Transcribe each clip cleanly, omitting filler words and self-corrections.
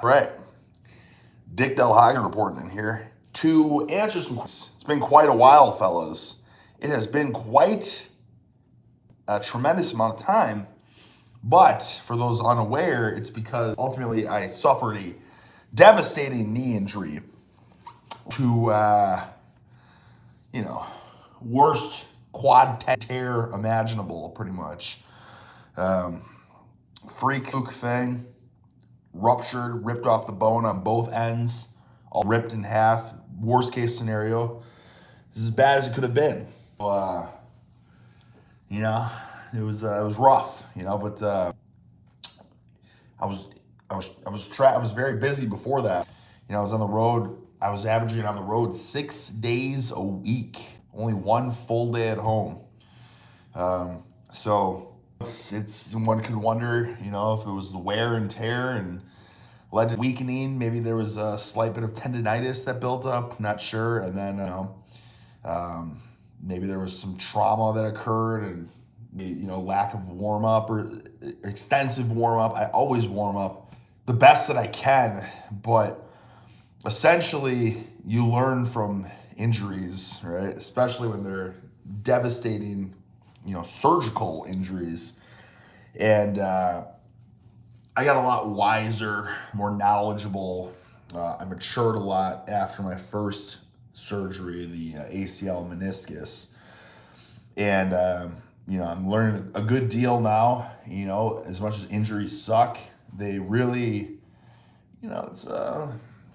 Right. Dick Del Hagen reporting in here to answer some questions. It's been quite a while, fellas. It has been quite a tremendous amount of time. But for those unaware, it's because ultimately I suffered a devastating knee injury to, worst quad tear imaginable, pretty much. Freak thing, ruptured, ripped off the bone on both ends, all ripped in half. Worst case scenario. This is as bad as it could have been. It was rough, but I was very busy before that. I was on the road. I was averaging on the road 6 days a week, only one full day at home. So it's one could wonder, if it was the wear and tear and led to weakening. Maybe there was a slight bit of tendonitis that built up. Not sure. And then maybe there was some trauma that occurred and lack of warm up or extensive warm up. I always warm up the best that I can, but essentially you learn from injuries, right? Especially when they're devastating, surgical injuries. And I got a lot wiser, more knowledgeable. I matured a lot after my first surgery, the ACL meniscus. And, I'm learning a good deal now. As much as injuries suck, they really, it's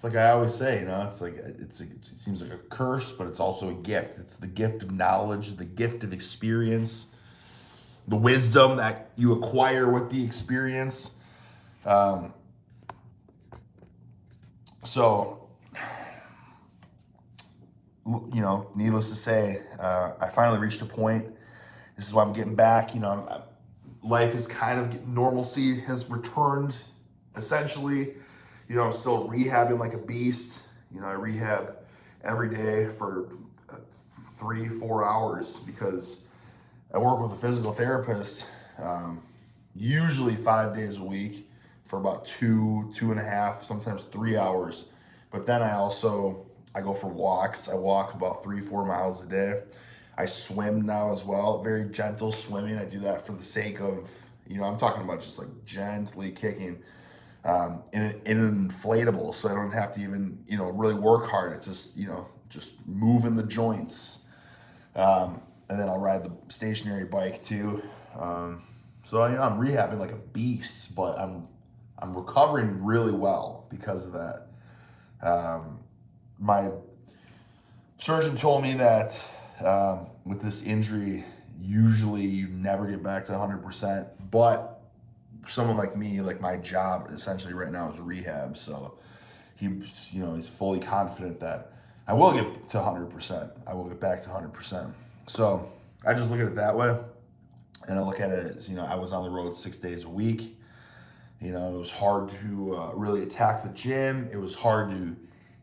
like I always say, it seems like a curse, but it's also a gift. It's the gift of knowledge, the gift of experience, the wisdom that you acquire with the experience. So, needless to say, I finally reached a point. This is why I'm getting back. Life is kind of normalcy has returned, essentially. I'm still rehabbing like a beast. I rehab every day for 3-4 hours because I work with a physical therapist, usually 5 days a week for about 2.5, sometimes 3 hours. But then I go for walks. I walk about 3-4 miles a day. I swim now as well, very gentle swimming. I do that for the sake of, I'm talking about just like gently kicking in an inflatable, so I don't have to even, really work hard. It's just, just moving the joints. And then I'll ride the stationary bike too. So I'm rehabbing like a beast, but I'm recovering really well because of that. My surgeon told me that with this injury, usually you never get back to 100%, but someone like me, like my job essentially right now is rehab. So he's fully confident that I will get to 100%. I will get back to 100%. So I just look at it that way. And I look at it as, I was on the road 6 days a week. It was hard to really attack the gym. It was hard to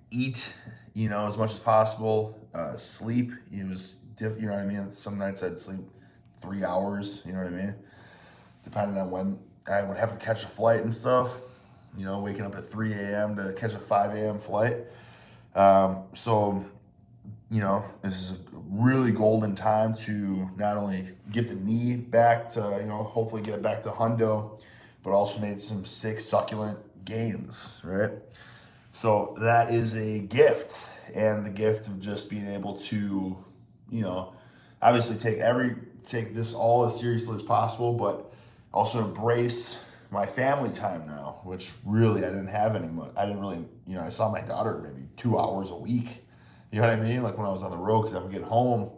eat, as much as possible. Sleep, it was you know what I mean? Some nights I'd sleep 3 hours, you know what I mean? Depending on when I would have to catch a flight and stuff, waking up at 3 a.m. to catch a 5 a.m. flight. So, this is a really golden time to not only get the knee back to, hopefully get it back to hundo, but also made some sick, succulent gains, right? So that is a gift, and the gift of just being able to, obviously take this all as seriously as possible, but also embrace my family time now, which really I didn't have any much. I didn't really, I saw my daughter maybe 2 hours a week. You know what I mean? Like when I was on the road, because I would get home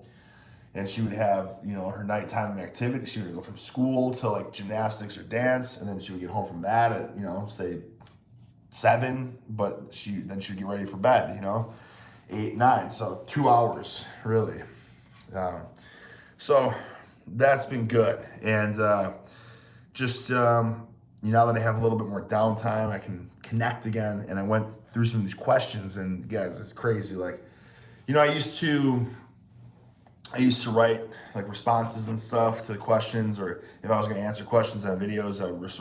and she would have, her nighttime activity. She would go from school to like gymnastics or dance, and then she would get home from that at, say 7, but she would get ready for bed, 8, 9. So 2 hours really. So that's been good. And just, now that I have a little bit more downtime, I can connect again. And I went through some of these questions, and guys, it's crazy. Like, I used to I used to write like responses and stuff to the questions, or if I was going to answer questions on videos, I would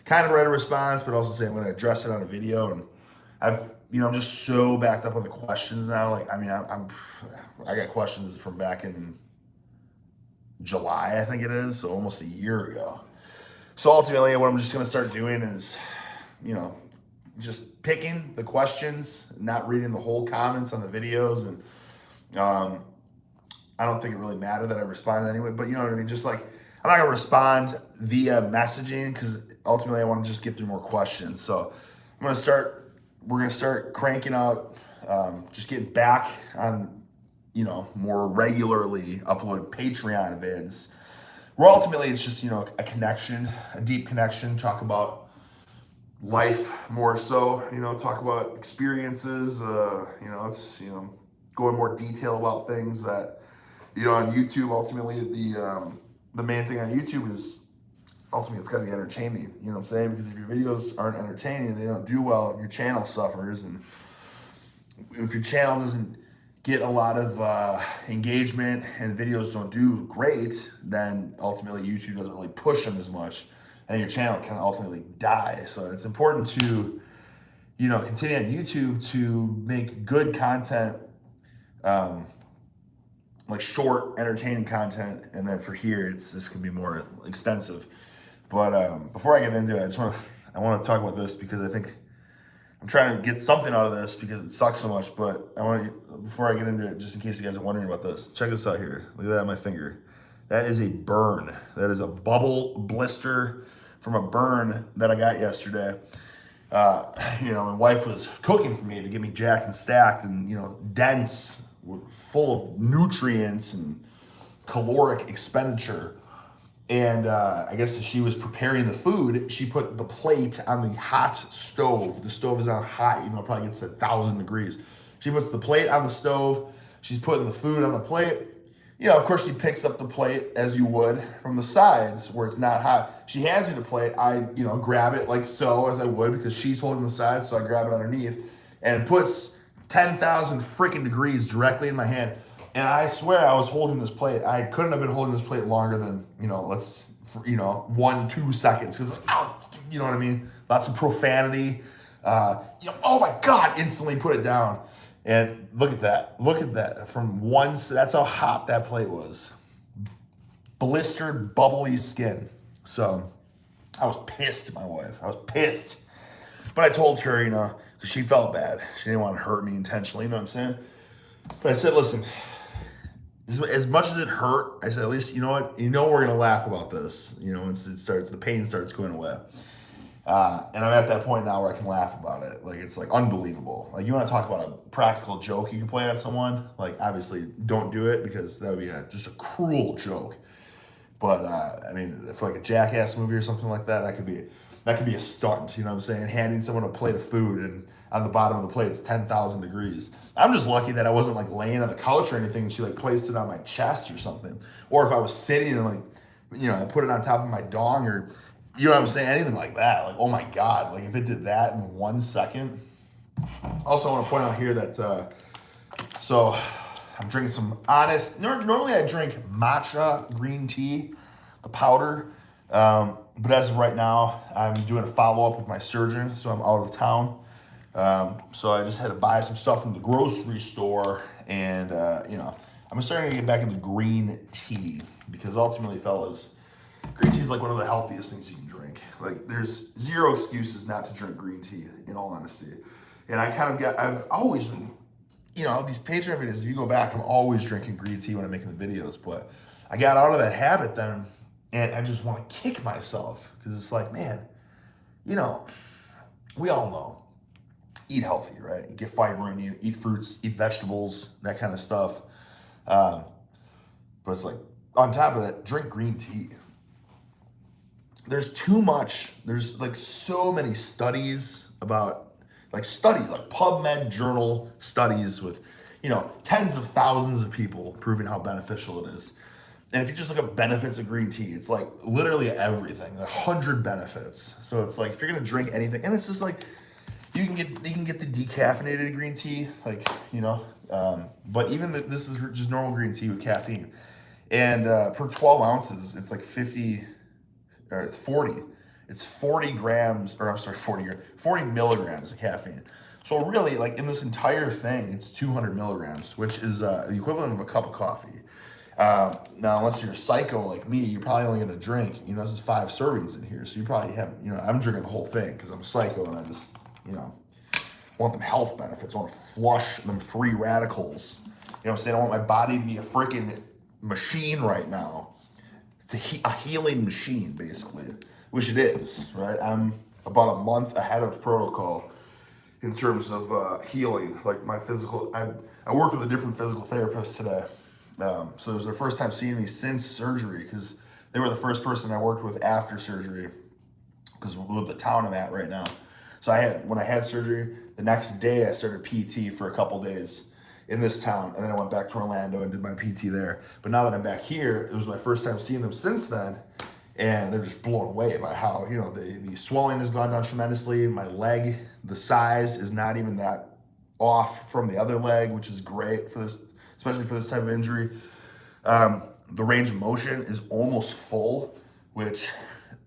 kind of write a response, but also say I'm going to address it on a video. And I'm just so backed up on the questions now. Like, I mean, I got questions from back in July, I think it is, so almost a year ago. So ultimately, what I'm just going to start doing is, you know, just picking the questions, not reading the whole comments on the videos, and I don't think it really mattered that I responded anyway, but you know what I mean? Just like, I'm not gonna respond via messaging because ultimately I want to just get through more questions. So we're gonna start cranking out, just getting back on, more regularly upload Patreon vids. Where ultimately it's just, a connection, a deep connection, talk about life more so, talk about experiences, go in more detail about things that, on YouTube, ultimately the main thing on YouTube is ultimately it's got to be entertaining. You know what I'm saying? Because if your videos aren't entertaining, they don't do well, your channel suffers. And if your channel doesn't get a lot of engagement and videos don't do great, then ultimately YouTube doesn't really push them as much, and your channel can ultimately die. So it's important to, continue on YouTube to make good content, like short, entertaining content, and then for here, this can be more extensive. But before I get into it, I want to talk about this because I think I'm trying to get something out of this because it sucks so much. But before I get into it, just in case you guys are wondering about this, check this out here. Look at that on my finger. That is a burn. That is a bubble blister from a burn that I got yesterday. My wife was cooking for me to get me jacked and stacked and, dense, full of nutrients and caloric expenditure. And I guess as she was preparing the food, she put the plate on the hot stove. The stove is on high, it probably gets to 1,000 degrees. She puts the plate on the stove. She's putting the food on the plate. Of course, she picks up the plate as you would from the sides where it's not hot. She hands me the plate. I, grab it like so as I would because she's holding the sides. So I grab it underneath and it puts 10,000 freaking degrees directly in my hand. And I swear I was holding this plate. I couldn't have been holding this plate longer than, 1-2 seconds. Cause you know what I mean? Lots of profanity. Oh my God, instantly put it down. And look at that. Look at that. That's how hot that plate was. Blistered, bubbly skin. So I was pissed, my wife. I was pissed. But I told her, because she felt bad. She didn't want to hurt me intentionally, you know what I'm saying? But I said, listen, as much as it hurt, I said, at least, you know what? We're going to laugh about this. Once the pain starts going away. And I'm at that point now where I can laugh about it. Like, it's like unbelievable. Like, you want to talk about a practical joke you can play on someone? Like, obviously, don't do it because that would be just a cruel joke. But, for like a Jackass movie or something like that, that could be a stunt, you know what I'm saying? Handing someone a plate of food and on the bottom of the plate, it's 10,000 degrees. I'm just lucky that I wasn't like laying on the couch or anything and she like placed it on my chest or something. Or if I was sitting and I put it on top of my dong or, you know what I'm saying? Anything like that. Like, oh my God. Like if it did that in 1 second. Also, I want to point out here that, so I'm drinking some Honest. Normally I drink matcha green tea, the powder. But as of right now, I'm doing a follow-up with my surgeon, so I'm out of town. So I just had to buy some stuff from the grocery store, and I'm starting to get back into green tea because ultimately, fellas, green tea is like one of the healthiest things you can drink. Like, there's zero excuses not to drink green tea, in all honesty. And I've always been, these Patreon videos, if you go back, I'm always drinking green tea when I'm making the videos, but I got out of that habit then. And I just want to kick myself because it's like, man, we all know, eat healthy, right? You get fiber in you, eat fruits, eat vegetables, that kind of stuff. But it's like, on top of that, drink green tea. There's like so many studies about, like PubMed journal studies with, tens of thousands of people proving how beneficial it is. And if you just look up benefits of green tea, it's like literally everything, 100 benefits. So it's like, if you're going to drink anything, and it's just like, you can get the decaffeinated green tea, like, you know, but even this is just normal green tea with caffeine, and per 12 ounces, it's like 50, or it's 40 grams, or I'm sorry, 40 milligrams of caffeine. So really, like in this entire thing, it's 200 milligrams, which is the equivalent of a cup of coffee. Now, unless you're a psycho like me, you're probably only gonna drink, you know, this is 5 servings in here, so you probably have, you know, I'm drinking the whole thing because I'm a psycho and I just, you know, want them health benefits. I want to flush them free radicals. You know what I'm saying? I want my body to be a freaking machine right now. It's a healing machine, basically, which it is, right? I'm about a month ahead of protocol in terms of healing. Like my physical, I worked with a different physical therapist today. So it was their first time seeing me since surgery, because they were the first person I worked with after surgery, because of the town I'm at right now. So when I had surgery, the next day I started PT for a couple days in this town, and then I went back to Orlando and did my PT there. But now that I'm back here, it was my first time seeing them since then, and they're just blown away by how, you know, the swelling has gone down tremendously. My leg, the size is not even that off from the other leg, which is great for this, especially for this type of injury. The range of motion is almost full, which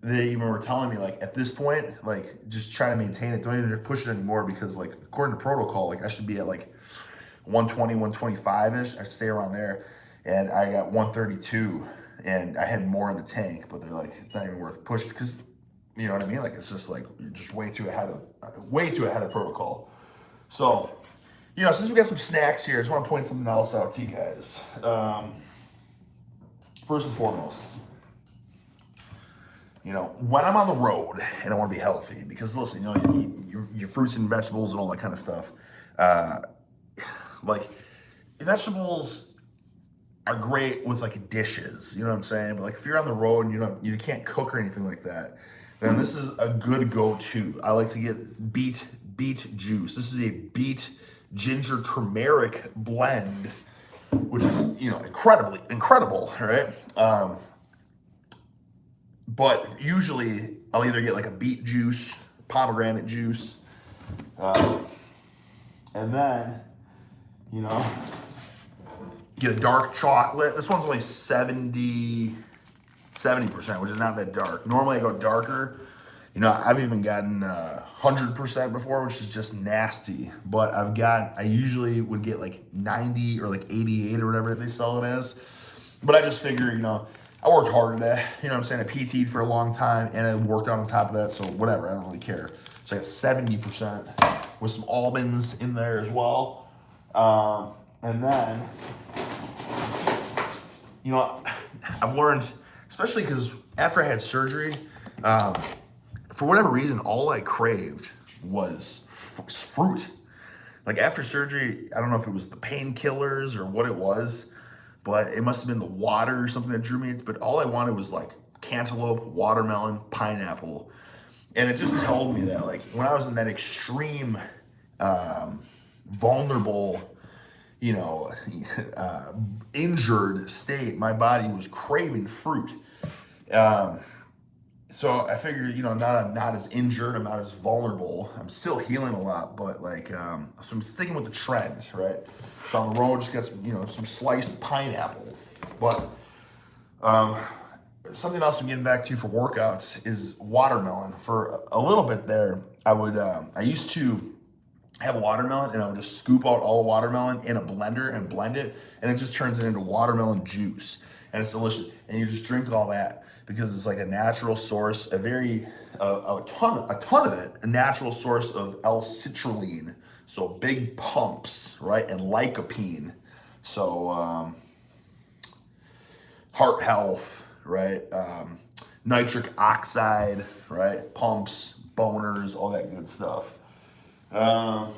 they even were telling me, like, at this point, like, just try to maintain it. Don't even push it anymore, because, like, according to protocol, like, I should be at, like, 120, 125-ish. I stay around there, and I got 132, and I had more in the tank, but they're like, it's not even worth pushing, because, you know what I mean? Like, it's just, like, you're just way too ahead of protocol. So, you know, since we got some snacks here, I just want to point something else out to you guys. First and foremost, you know, when I'm on the road and I want to be healthy, because listen, you know, you eat your fruits and vegetables and all that kind of stuff. Like, vegetables are great with like dishes, you know what I'm saying? But like, if you're on the road and you can't cook or anything like that, then this is a good go-to. I like to get this beet juice. This is a beet ginger turmeric blend, which is, you know, incredible, right? But usually I'll either get like a beet juice, pomegranate juice, and then, you know, get a dark chocolate. This one's only 70%, which is not that dark. Normally I go darker. You know, I've even gotten 100% before, which is just nasty. But I usually would get like 90 or like 88 or whatever they sell it as. But I just figure, you know, I worked hard today. You know what I'm saying? I PT'd for a long time, and I worked out on top of that, so whatever, I don't really care. So I got 70% with some almonds in there as well. And then, you know, I've learned, especially because after I had surgery, for whatever reason, all I craved was fruit. Like after surgery, I don't know if it was the painkillers or what it was, but it must have been the water or something that drew me. But all I wanted was like cantaloupe, watermelon, pineapple. And it just told me that, like, when I was in that extreme, vulnerable, you know, injured state, my body was craving fruit. So I figured, you know, now I'm not as injured, I'm not as vulnerable, I'm still healing a lot, but like, so I'm sticking with the trend, right? So on the road, just got some, you know, some sliced pineapple. But something else I'm getting back to for workouts is watermelon. For a little bit there, I used to have a watermelon, and I would just scoop out all the watermelon in a blender and blend it, and it just turns it into watermelon juice, and it's delicious. And you just drink all that, because it's like a natural source, a ton of it, a natural source of L-citrulline, so big pumps, right, and lycopene, so heart health, right, nitric oxide, right, pumps, boners, all that good stuff. A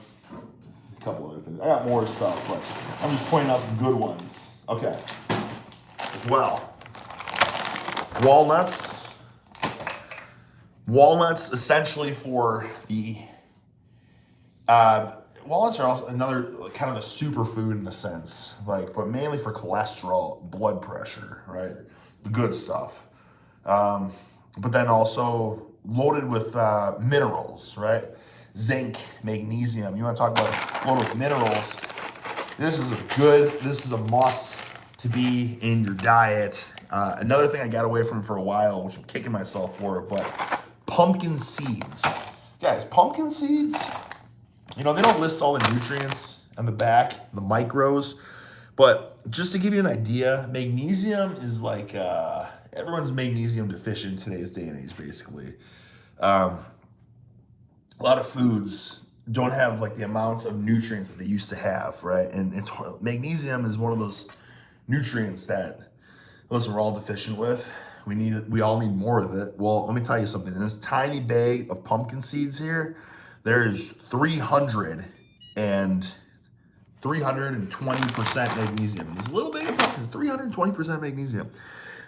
couple other things. I got more stuff, but I'm just pointing out the good ones. Okay, as well. Walnuts essentially for the, walnuts are also another kind of a superfood in a sense, like, but mainly for cholesterol, blood pressure, right? The good stuff. But then also loaded with minerals, right? zinc, magnesium. You want to talk about loaded with minerals. This is a must to be in your diet. Another thing I got away from for a while, which I'm kicking myself for, but pumpkin seeds. Guys, pumpkin seeds, they don't list all the nutrients on the back, the micros, but just to give you an idea, magnesium is like, everyone's magnesium deficient in today's day and age, basically. A lot of foods don't have like the amount of nutrients that they used to have, right? And magnesium is one of those nutrients that, listen, we're all deficient with. We all need more of it. Well, let me tell you something. In this tiny bag of pumpkin seeds here, there's 320% magnesium. In this little bag of pumpkin, 320% magnesium.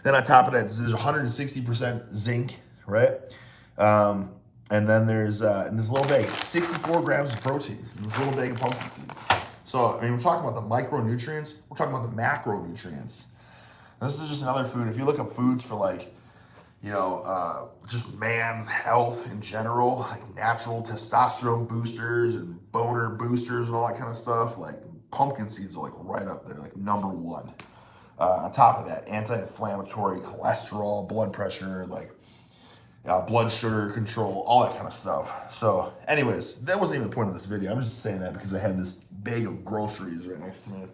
Then on top of that, there's 160% zinc, right? And then there's, in this little bag, 64 grams of protein in this little bag of pumpkin seeds. So, we're talking about the micronutrients. We're talking about the macronutrients. This is just another food. If you look up foods for like, just man's health in general, like natural testosterone boosters and boner boosters and all that kind of stuff, like pumpkin seeds are like right up there, like number one. On top of that, anti-inflammatory, cholesterol, blood pressure, like blood sugar control, all that kind of stuff. So anyways, that wasn't even the point of this video. I'm just saying that because I had this bag of groceries right next to me.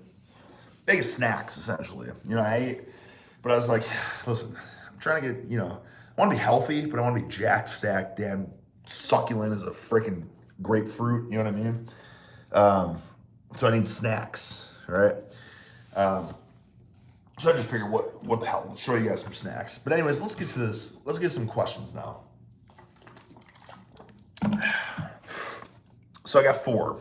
Bag of snacks, essentially. I ate, but I was like, listen, I'm trying to get, I want to be healthy, but I want to be jacked, stacked, damn succulent as a freaking grapefruit, you know what I mean? So I need snacks, right? So I just figured, what the hell? I'll show you guys some snacks. But anyways, let's get to this. Let's get some questions now. So I got 4.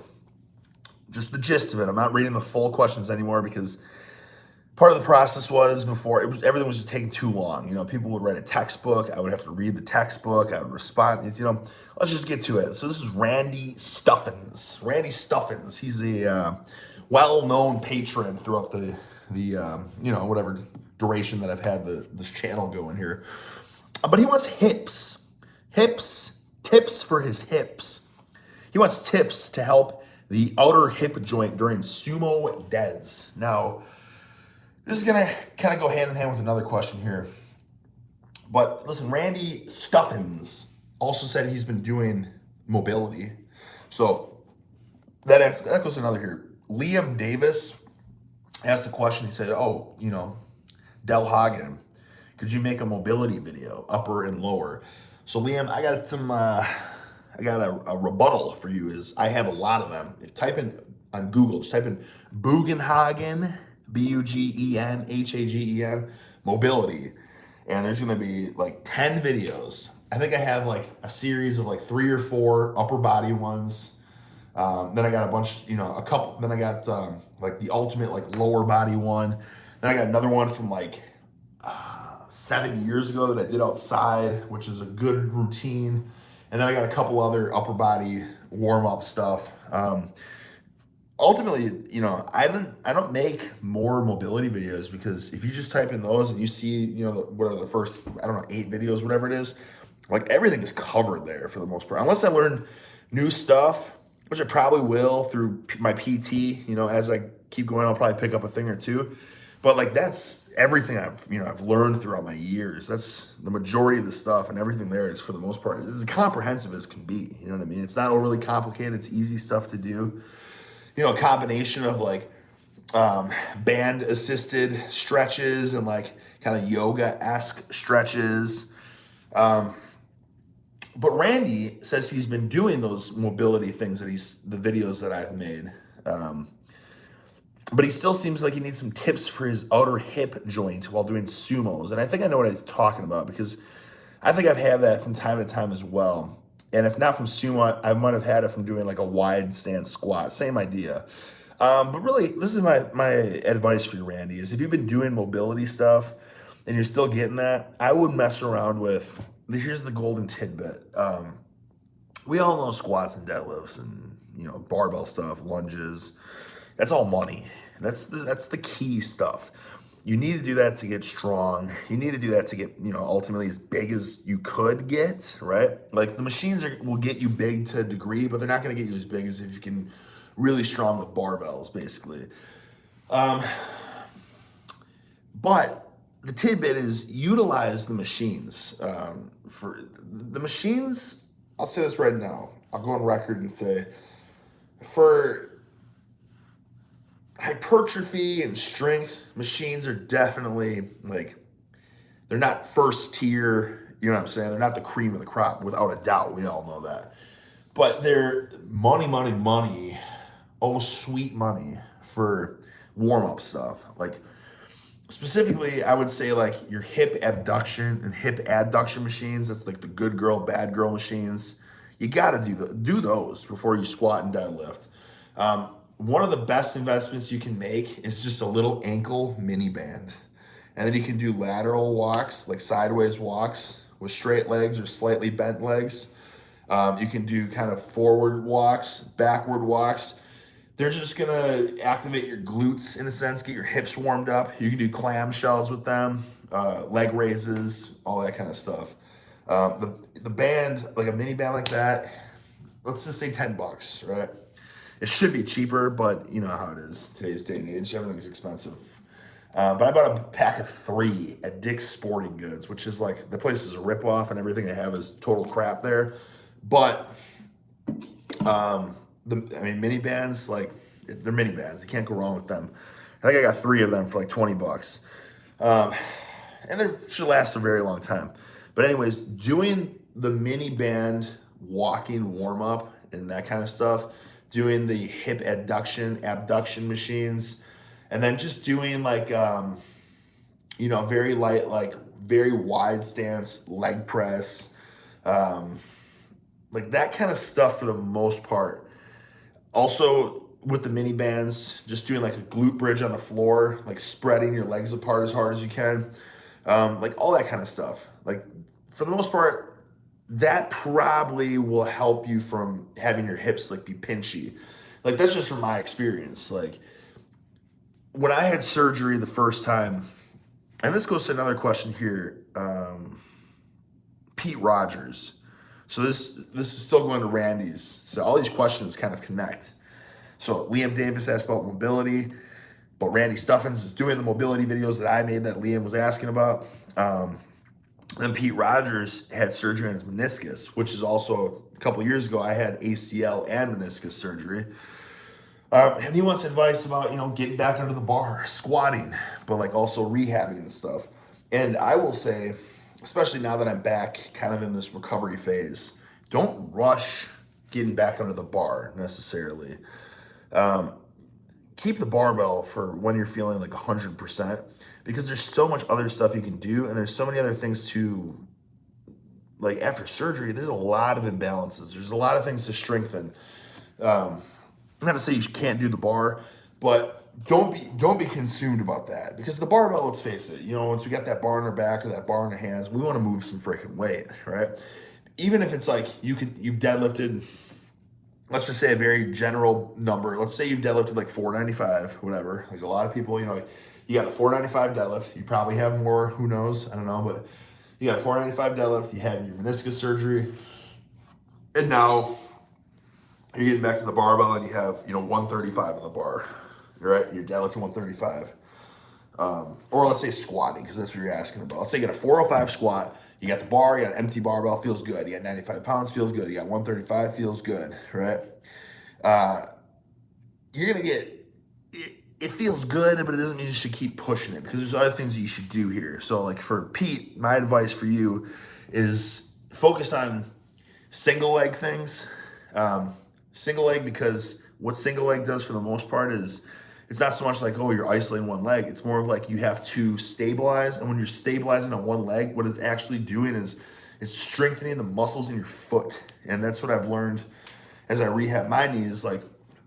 Just the gist of it. I'm not reading the full questions anymore because part of the process was before everything was just taking too long. People would write a textbook. I would have to read the textbook. I would respond. Let's just get to it. So this is Randy Stuffins. Randy Stuffins. He's a well-known patron throughout the whatever duration that I've had this channel going here. But he wants tips for his hips. He wants tips to help the outer hip joint during sumo deads. Now, this is gonna kind of go hand in hand with another question here. But listen, Randy Stuffins also said he's been doing mobility. So that goes to another here. Liam Davis asked a question. He said, Del Hagen, could you make a mobility video, upper and lower? So Liam, I got a rebuttal for you. Is I have a lot of them. If type in on Google, just type in Bugenhagen, Bugenhagen, mobility, and there's gonna be like 10 videos. I think I have like a series of like 3 or 4 upper body ones. Then I got a bunch, a couple. Then I got like the ultimate like lower body one. Then I got another one from like 7 years ago that I did outside, which is a good routine. And then I got a couple other upper body warm-up stuff. Ultimately, I don't make more mobility videos because if you just type in those and you see, what are the first, 8 videos, whatever it is, like everything is covered there for the most part. Unless I learn new stuff, which I probably will through my PT, as I keep going, I'll probably pick up a thing or two. But like that's everything I've learned throughout my years. That's the majority of the stuff, and everything there is for the most part as comprehensive as can be. You know what I mean? It's not overly complicated. It's easy stuff to do. A combination of like band assisted stretches and like kind of yoga-esque stretches. But Randy says he's been doing those mobility things the videos that I've made. But he still seems like he needs some tips for his outer hip joint while doing sumos. And I think I know what he's talking about because I think I've had that from time to time as well. And if not from sumo, I might have had it from doing like a wide stance squat. Same idea. But really, this is my advice for you, Randy, is if you've been doing mobility stuff and you're still getting that, I would mess around with, here's the golden tidbit. We all know squats and deadlifts and, barbell stuff, lunges. That's all money. That's the key stuff. You need to do that to get strong. You need to do that to get, ultimately as big as you could get, right? Like the machines will get you big to a degree, but they're not going to get you as big as if you can really strong with barbells, basically. But the tidbit is utilize the machines. For the machines, I'll say this right now. I'll go on record and say, for hypertrophy and strength, machines are definitely they're not first tier, you know what I'm saying? They're not the cream of the crop, without a doubt. We all know that. But they're money, almost sweet money for warm-up stuff. Like specifically, I would say like your hip abduction and hip adduction machines. That's like the good girl, bad girl machines. You gotta do those before you squat and deadlift. One of the best investments you can make is just a little ankle mini band. And then you can do lateral walks, like sideways walks with straight legs or slightly bent legs. You can do kind of forward walks, backward walks. They're just gonna activate your glutes in a sense, get your hips warmed up. You can do clamshells with them, leg raises, all that kind of stuff. The band, like a mini band like that, let's just say $10, right? It should be cheaper, but you know how it is today's day and age. Everything's expensive. But I bought a pack of 3 at Dick's Sporting Goods, which is like, the place is a ripoff and everything they have is total crap there. But, mini bands, like, they're mini bands. You can't go wrong with them. I think I got 3 of them for like $20. And they should last a very long time. But anyways, doing the mini band walking warm up and that kind of stuff, doing the hip abduction machines, and then just doing like, very light, like very wide stance leg press, like that kind of stuff for the most part. Also with the mini bands, just doing like a glute bridge on the floor, like spreading your legs apart as hard as you can, like all that kind of stuff. Like for the most part, that probably will help you from having your hips like be pinchy. Like that's just from my experience. Like when I had surgery the first time, and this goes to another question here, Pete Rogers. So this is still going to Randy's. So all these questions kind of connect. So Liam Davis asked about mobility, but Randy Stuffins is doing the mobility videos that I made that Liam was asking about. Then Pete Rogers had surgery on his meniscus, which is also a couple years ago, I had ACL and meniscus surgery. And he wants advice about, getting back under the bar, squatting, but like also rehabbing and stuff. And I will say, especially now that I'm back kind of in this recovery phase, don't rush getting back under the bar necessarily. Keep the barbell for when you're feeling like 100%, because there's so much other stuff you can do, and there's so many other things to, like after surgery, there's a lot of imbalances. There's a lot of things to strengthen. Not to say you can't do the bar, but don't be consumed about that, because the barbell, let's face it, once we got that bar on our back or that bar in our hands, we want to move some freaking weight, right? Even if it's like you've deadlifted, let's just say a very general number. Let's say you've deadlifted like 495, whatever. Like a lot of people, you got a 495 deadlift. You probably have more, who knows? I don't know, but you got a 495 deadlift. You had your meniscus surgery, and now you're getting back to the barbell and you have, 135 on the bar, right? You're deadlifting 135. Or let's say squatting, because that's what you're asking about. Let's say you got a 405 squat, you got the bar, you got an empty barbell, feels good. You got 95 pounds, feels good. You got 135, feels good, right? You're going to get, it feels good, but it doesn't mean you should keep pushing it, because there's other things that you should do here. So like for Pete, my advice for you is focus on single leg things. Single leg, because what single leg does for the most part is, it's not so much like, oh, you're isolating one leg. It's more of like you have to stabilize. And when you're stabilizing on one leg, what it's actually doing is it's strengthening the muscles in your foot. And that's what I've learned as I rehab my knees. Like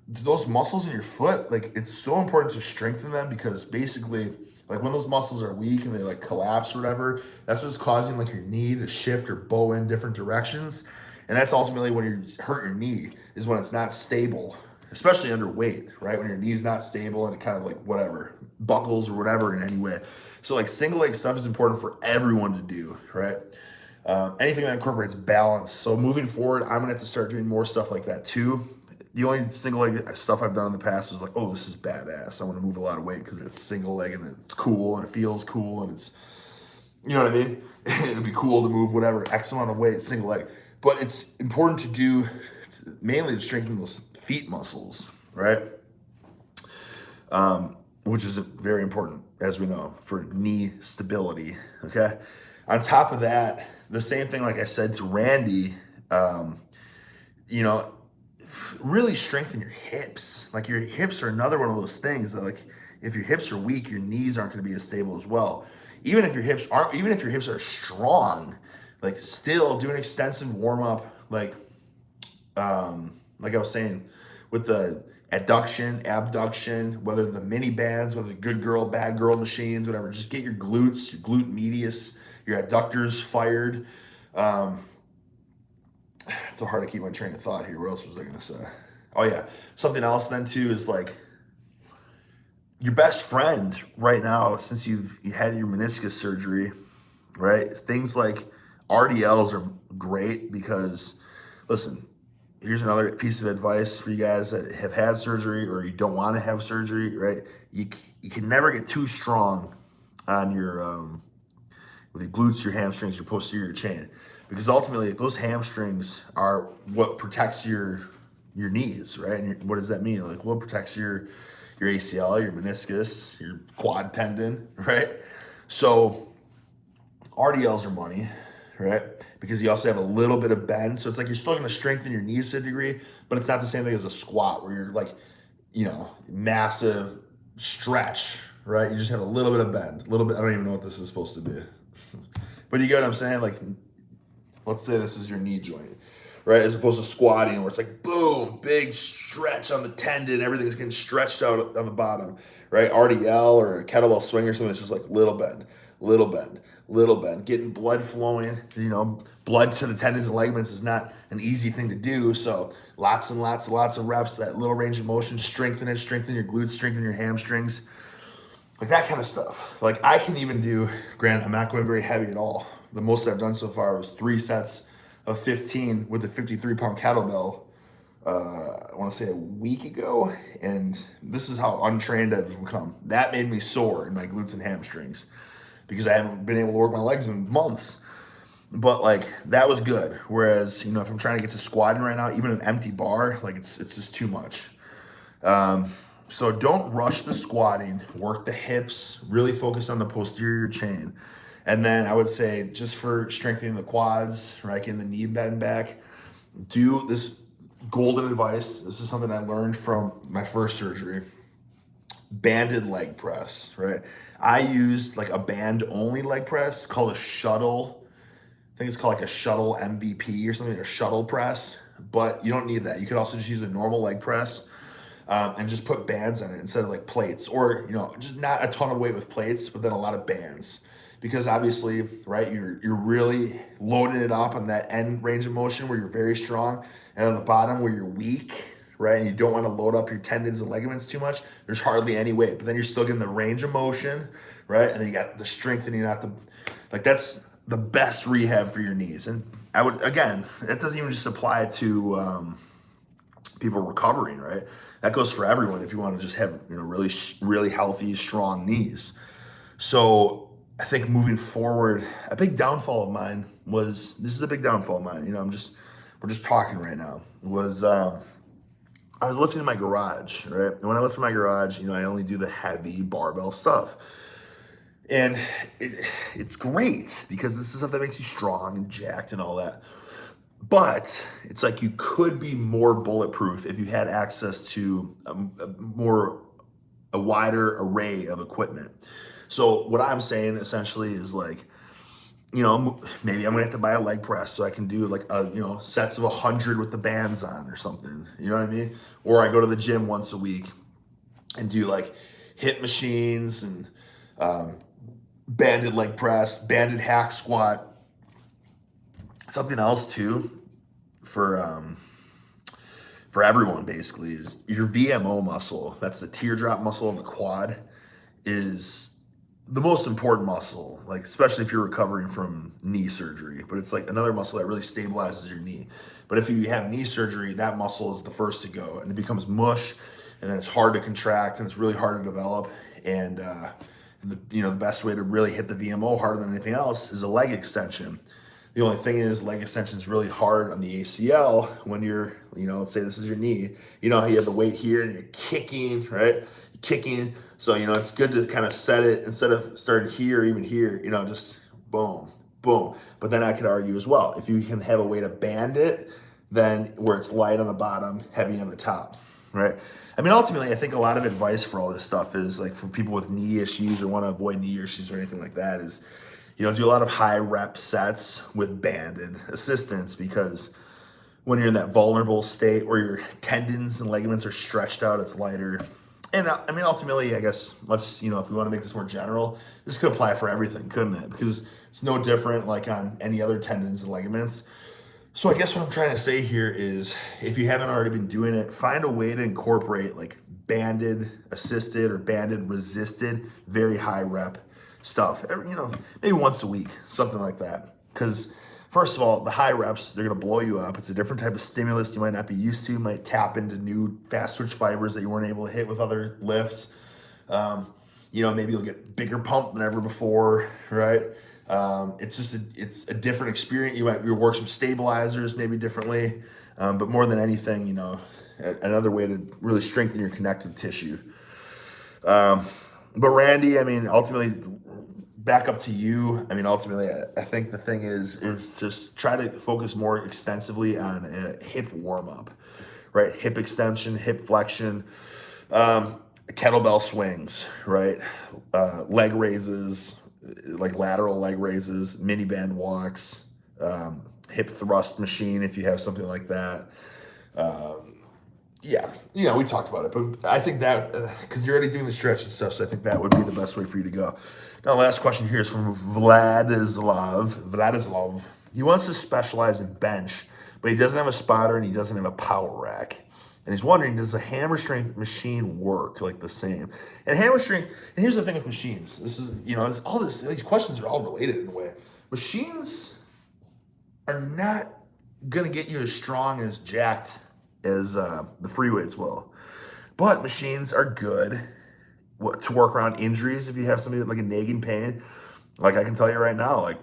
those muscles in your foot, like it's so important to strengthen them, because basically like when those muscles are weak and they like collapse or whatever, that's what's causing like your knee to shift or bow in different directions. And that's ultimately when you hurt your knee, is when it's not stable. especially underweight, right? When your knee's not stable and it kind of like whatever, buckles or whatever in any way. So like single leg stuff is important for everyone to do, right? Anything that incorporates balance. So moving forward, I'm gonna have to start doing more stuff like that too. The only single leg stuff I've done in the past was like, oh, this is badass. I want to move a lot of weight because it's single leg and it's cool and it feels cool and it's, you know what I mean? It'd be cool to move whatever X amount of weight single leg. But it's important to do mainly to strengthen those feet muscles, right? Which is very important, as we know, for knee stability, okay? On top of that, the same thing like I said to Randy, you know, really strengthen your hips. Like your hips are another one of those things that like if your hips are weak, your knees aren't going to be as stable as well. Even if your hips are strong, like still do an extensive warm up, like I was saying, with the adduction, abduction, whether the mini bands, whether the good girl, bad girl machines, whatever. Just get your glutes, your glute medius, your adductors fired. It's so hard to keep my train of thought here. What else was I gonna say? Oh yeah, something else then too is like your best friend right now, since you had your meniscus surgery, right? Things like RDLs are great because, listen, here's another piece of advice for you guys that have had surgery or you don't want to have surgery, right? You can never get too strong on your with your glutes, your hamstrings, your posterior chain, because ultimately those hamstrings are what protects your knees, right? And what does that mean? Like what protects your ACL, your meniscus, your quad tendon, right? So RDLs are money, right? Because you also have a little bit of bend. So it's like you're still going to strengthen your knees to a degree, but it's not the same thing as a squat where you're like, massive stretch, right? You just have a little bit of bend, a little bit. I don't even know what this is supposed to be. But you get what I'm saying? Like, let's say this is your knee joint, right? As opposed to squatting where it's like, boom, big stretch on the tendon. Everything's getting stretched out on the bottom, right? RDL or a kettlebell swing or something, it's just like little bend, little bend, little bend. Getting blood flowing, blood to the tendons and ligaments is not an easy thing to do. So lots and lots of reps, that little range of motion, strengthen your glutes, strengthen your hamstrings. Like that kind of stuff. Like I can even do, granted, I'm not going very heavy at all. The most I've done so far was 3 sets of 15 with a 53-pound kettlebell, I want to say a week ago. And this is how untrained I've become. That made me sore in my glutes and hamstrings because I haven't been able to work my legs in months. But like that was good. Whereas, if I'm trying to get to squatting right now, even an empty bar, like it's just too much. So don't rush the squatting, work the hips, really focus on the posterior chain. And then I would say just for strengthening the quads, right, getting the knee bend back, do this golden advice. This is something I learned from my first surgery. Banded leg press, right? I used like a band only leg press called a shuttle. I think it's called like a shuttle MVP or something, a shuttle press, but you don't need that. You could also just use a normal leg press. And just put bands on it instead of like plates, or just not a ton of weight with plates, but then a lot of bands, because obviously, right, you're really loading it up on that end range of motion where you're very strong, and on the bottom where you're weak, right, and you don't want to load up your tendons and ligaments too much. There's hardly any weight, but then you're still getting the range of motion, right, and then you got the strengthening out that's the best rehab for your knees. And I would, again, that doesn't even just apply to people recovering, right? That goes for everyone if you want to just have really, really healthy, strong knees. So I think moving forward, a big downfall of mine was, this is a big downfall of mine, we're just talking right now, was I was lifting in my garage, right? And when I lift in my garage, I only do the heavy barbell stuff. And it's great because this is stuff that makes you strong and jacked and all that. But it's like you could be more bulletproof if you had access to a wider array of equipment. So what I'm saying essentially is like, maybe I'm gonna have to buy a leg press so I can do like sets of 100 with the bands on or something. You know what I mean? Or I go to the gym once a week and do like hip machines and banded leg press, banded hack squat. Something else too for for everyone basically, is your VMO muscle. That's the teardrop muscle of the quad, is the most important muscle, like especially if you're recovering from knee surgery. But it's like another muscle that really stabilizes your knee. But if you have knee surgery, that muscle is the first to go, and it becomes mush, and then it's hard to contract, and it's really hard to develop. And the best way to really hit the VMO harder than anything else is a leg extension. The only thing is, leg extension is really hard on the ACL when you're, let's say this is your knee. You know how you have the weight here and you're kicking, right? You're kicking. So, it's good to kind of set it instead of starting here, even here, just boom, boom. But then I could argue as well, if you can have a way to band it, then where it's light on the bottom, heavy on the top, right? I mean, ultimately, I think a lot of advice for all this stuff is like for people with knee issues or want to avoid knee issues or anything like that is, do a lot of high rep sets with banded assistance, because when you're in that vulnerable state where your tendons and ligaments are stretched out, it's lighter. And I mean, ultimately, I guess if we want to make this more general, this could apply for everything, couldn't it? Because it's no different like on any other tendons and ligaments. So I guess what I'm trying to say here is, if you haven't already been doing it, find a way to incorporate like banded assisted or banded resisted, very high rep stuff, maybe once a week, something like that. Because first of all, the high reps, they're going to blow you up. It's a different type of stimulus you might not be used to. You might tap into new fast twitch fibers that you weren't able to hit with other lifts. Maybe you'll get bigger pump than ever before, right? It's a different experience. You work some stabilizers maybe differently, but more than anything, another way to really strengthen your connective tissue. But Randy, I mean, ultimately, back up to you. I mean, ultimately, I think the thing is just try to focus more extensively on a hip warm up, right? Hip extension, hip flexion, kettlebell swings, right? Leg raises, like lateral leg raises, mini band walks, hip thrust machine if you have something like that. We talked about it, but I think that because you're already doing the stretch and stuff, so I think that would be the best way for you to go. Now, last question here is from Vladislav. He wants to specialize in bench, but he doesn't have a spotter and he doesn't have a power rack. And he's wondering, does a hammer strength machine work like the same? And hammer strength, and here's the thing with machines. This is, these questions are all related in a way. Machines are not going to get you as strong and as jacked as the free weights will. But machines are good to work around injuries if you have something like a nagging pain. Like I can tell you right now, like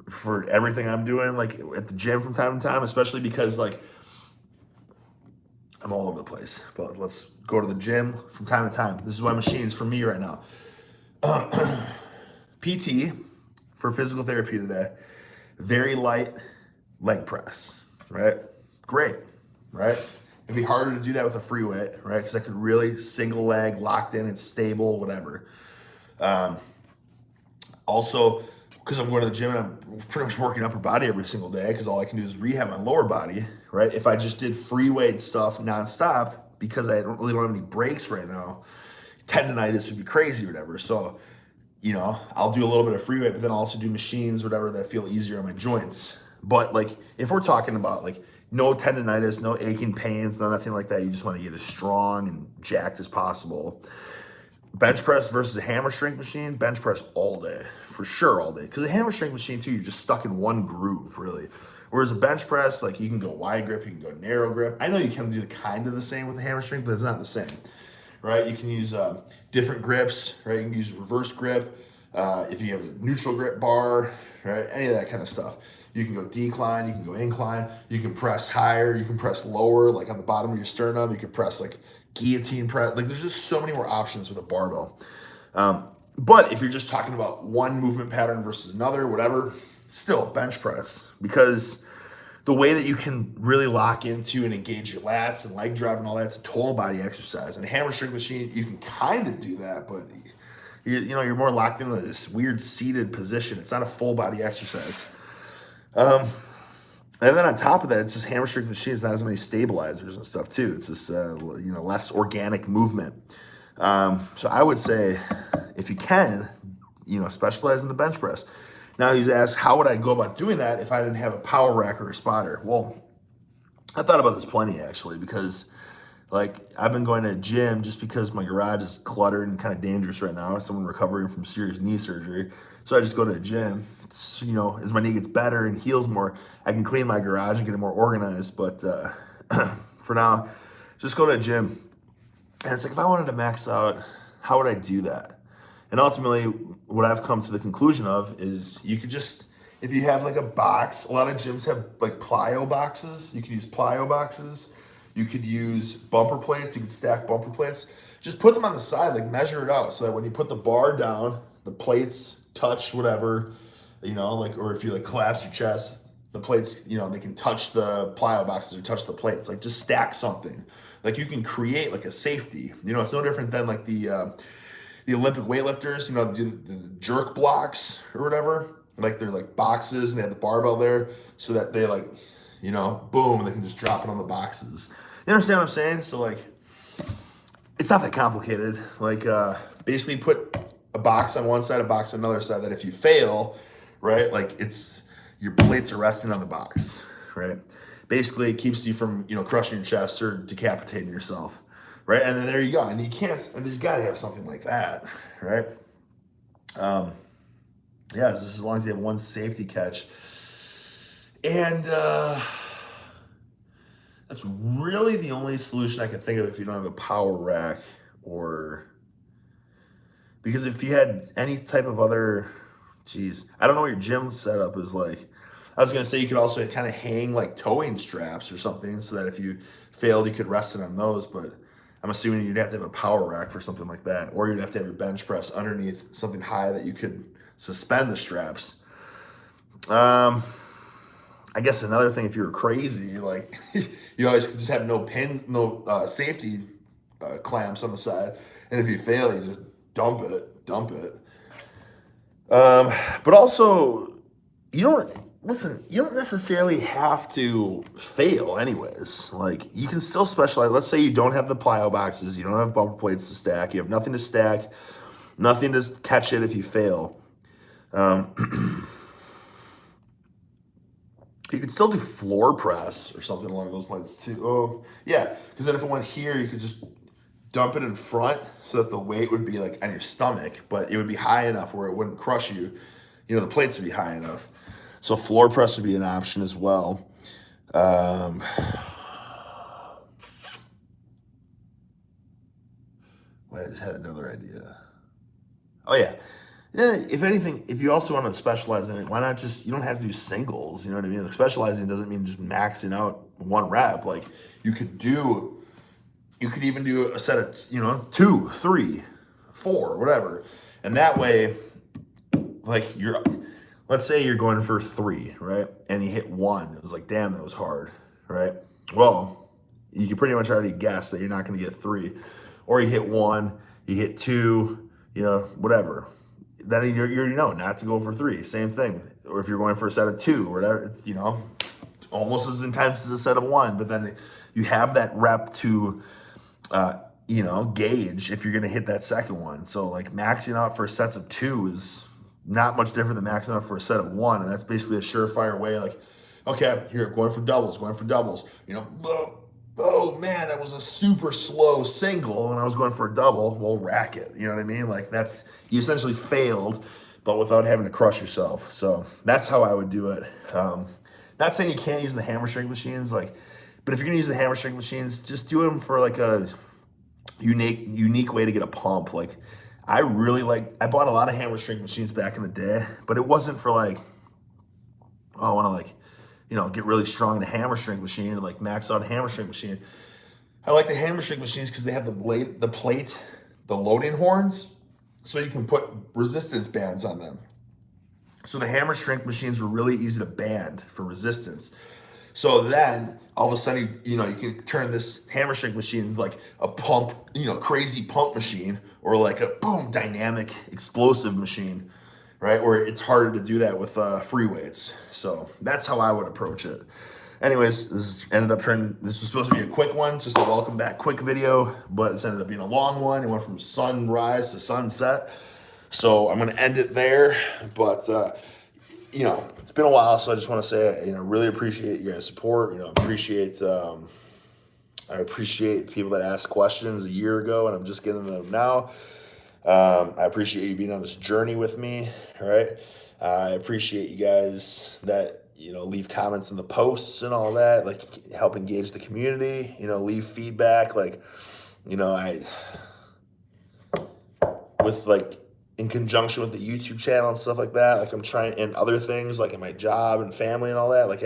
for everything I'm doing, like at the gym from time to time, especially because like I'm all over the place, but let's go to the gym from time to time. This is why machines for me right now. PT for physical therapy today, very light leg press, right? Great, right? It'd be harder to do that with a free weight, right? Because I could really single leg, locked in, it's stable, whatever. Also, because I'm going to the gym and I'm pretty much working upper body every single day, because all I can do is rehab my lower body, right? If I just did free weight stuff nonstop, because I don't have any breaks right now, tendonitis would be crazy or whatever. So, I'll do a little bit of free weight, but then I'll also do machines, whatever, that feel easier on my joints. But like, if we're talking about like no tendonitis, no aching pains, nothing like that, you just want to get as strong and jacked as possible. Bench press versus a hammer strength machine, bench press all day, for sure all day. Because a hammer strength machine too, you're just stuck in one groove really. Whereas a bench press, like you can go wide grip, you can go narrow grip. I know you can do kind of the same with the hammer strength, but it's not the same, right? You can use different grips, right? You can use reverse grip. If you have a neutral grip bar, right? Any of that kind of stuff. You can go decline, you can go incline, you can press higher, you can press lower, like on the bottom of your sternum, you can press like guillotine press. Like there's just so many more options with a barbell. But if you're just talking about one movement pattern versus another, whatever, still bench press, because the way that you can really lock into and engage your lats and leg drive and all that's a total body exercise. And a hammer strength machine, you can kind of do that, but you're more locked into this weird seated position. It's not a full body exercise. And then on top of that, it's just hammer strength machines, not as many stabilizers and stuff too. It's just less organic movement. So I would say, if you can, specialize in the bench press. Now he's asked, how would I go about doing that if I didn't have a power rack or a spotter? Well, I thought about this plenty actually, because like I've been going to a gym just because my garage is cluttered and kind of dangerous right now. As someone recovering from serious knee surgery, so I just go to a gym. You know, as my knee gets better and heals more, I can clean my garage and get it more organized. But for now, just go to a gym. And it's like, if I wanted to max out, how would I do that? And ultimately, what I've come to the conclusion of is you could just, if you have like a box, a lot of gyms have like plyo boxes. You could use plyo boxes. You could use bumper plates. You could stack bumper plates. Just put them on the side, like measure it out so that when you put the bar down, the plates touch whatever, you know, like, or if you like collapse your chest, the plates, you know, they can touch the plyo boxes or touch the plates. Like just stack something. Like you can create like a safety. You know, it's no different than like the Olympic weightlifters, you know, they do the jerk blocks or whatever. Like they're like boxes and they have the barbell there so that they like, you know, boom, they can just drop it on the boxes. You understand what I'm saying? So like, it's not that complicated. Like basically put a box on one side, a box on another side, that if you fail, right, like it's, your plates are resting on the box, right? Basically it keeps you from, you know, crushing your chest or decapitating yourself, right? And then there you go. And you can't, and you gotta have something like that, right? Yeah, just as long as you have one safety catch. And that's really the only solution I can think of if you don't have a power rack, or because if you had any type of other, geez, I don't know what your gym setup is like. I was gonna say you could also kind of hang like towing straps or something so that if you failed, you could rest it on those, but I'm assuming you'd have to have a power rack for something like that, or you'd have to have your bench press underneath something high that you could suspend the straps. I guess another thing, if you were crazy, like you always just have no pin, no safety clamps on the side, and if you fail, you just dump it. But also, you don't listen. You don't necessarily have to fail, anyways. Like you can still specialize. Let's say you don't have the plyo boxes, you don't have bumper plates to stack, you have nothing to stack, nothing to catch it if you fail. You could still do floor press or something along those lines too. Oh, yeah, because then if it went here, you could just dump it in front so that the weight would be like on your stomach, but it would be high enough where it wouldn't crush you. You know, the plates would be high enough. So floor press would be an option as well. Wait, I just had another idea. Oh yeah. Yeah, if anything, if you also want to specialize in it, why not just, you don't have to do singles, you know what I mean? Like specializing doesn't mean just maxing out one rep. Like you could even do a set of, you know, 2, 3, 4, whatever. And that way, like let's say you're going for 3, right? And you hit 1. It was like, damn, that was hard, right? Well, you can pretty much already guess that you're not going to get 3. Or you hit 1, you hit 2, you know, whatever. Then you already know not to go for 3. Same thing. Or if you're going for a set of 2 or whatever, it's, you know, almost as intense as a set of 1. But then you have that rep to, you know, gauge if you're going to hit that second one. So like maxing out for sets of 2 is not much different than maxing out for a set of 1. And that's basically a surefire way. Like, okay, here, going for doubles. You know, oh man, that was a super slow single and I was going for a double. Well, rack it. You know what I mean? Like that's, you essentially failed, but without having to crush yourself. So that's how I would do it. Not saying you can't use the hammer strength machines, like, but if you're gonna use the hammer strength machines, just do them for like a unique way to get a pump. Like I bought a lot of hammer strength machines back in the day, but it wasn't for like, oh, I wanna like, you know, get really strong in a hammer strength machine or like max out a hammer strength machine. I like the hammer strength machines because they have the plate, the loading horns, so you can put resistance bands on them. So the hammer strength machines were really easy to band for resistance. So then all of a sudden, you know, you can turn this hammer strength machine into like a pump, you know, crazy pump machine, or like a boom, dynamic explosive machine, right? Where it's harder to do that with free weights. So that's how I would approach it. Anyways, this was supposed to be a quick one, just a welcome back quick video, but it's ended up being a long one. It went from sunrise to sunset. So I'm gonna end it there, but you know, it's been a while, so I just want to say, you know, really appreciate you guys' support. You know, I appreciate people that asked questions a year ago, and I'm just getting them now. I appreciate you being on this journey with me. All right. I appreciate you guys that, you know, leave comments in the posts and all that, like help engage the community, you know, leave feedback. Like, you know, with like, in conjunction with the YouTube channel and stuff like that, like I'm trying, and other things like in my job and family and all that, like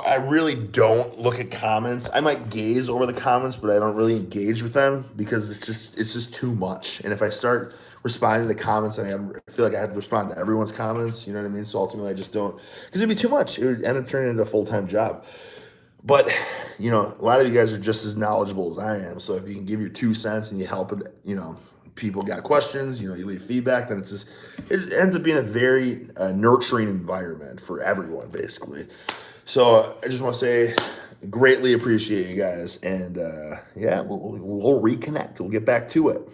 I really don't look at comments. I might gaze over the comments, but I don't really engage with them because it's just too much. And if I start responding to comments, and I feel like I have to respond to everyone's comments, you know what I mean? So ultimately, I just don't, because it'd be too much. It would end up turning into a full-time job. But you know, a lot of you guys are just as knowledgeable as I am. So if you can give your 2 cents and you help it, you know, people got questions, you know, you leave feedback, then it ends up being a very nurturing environment for everyone, basically. So I just want to say, greatly appreciate you guys, and yeah, we'll reconnect. We'll get back to it.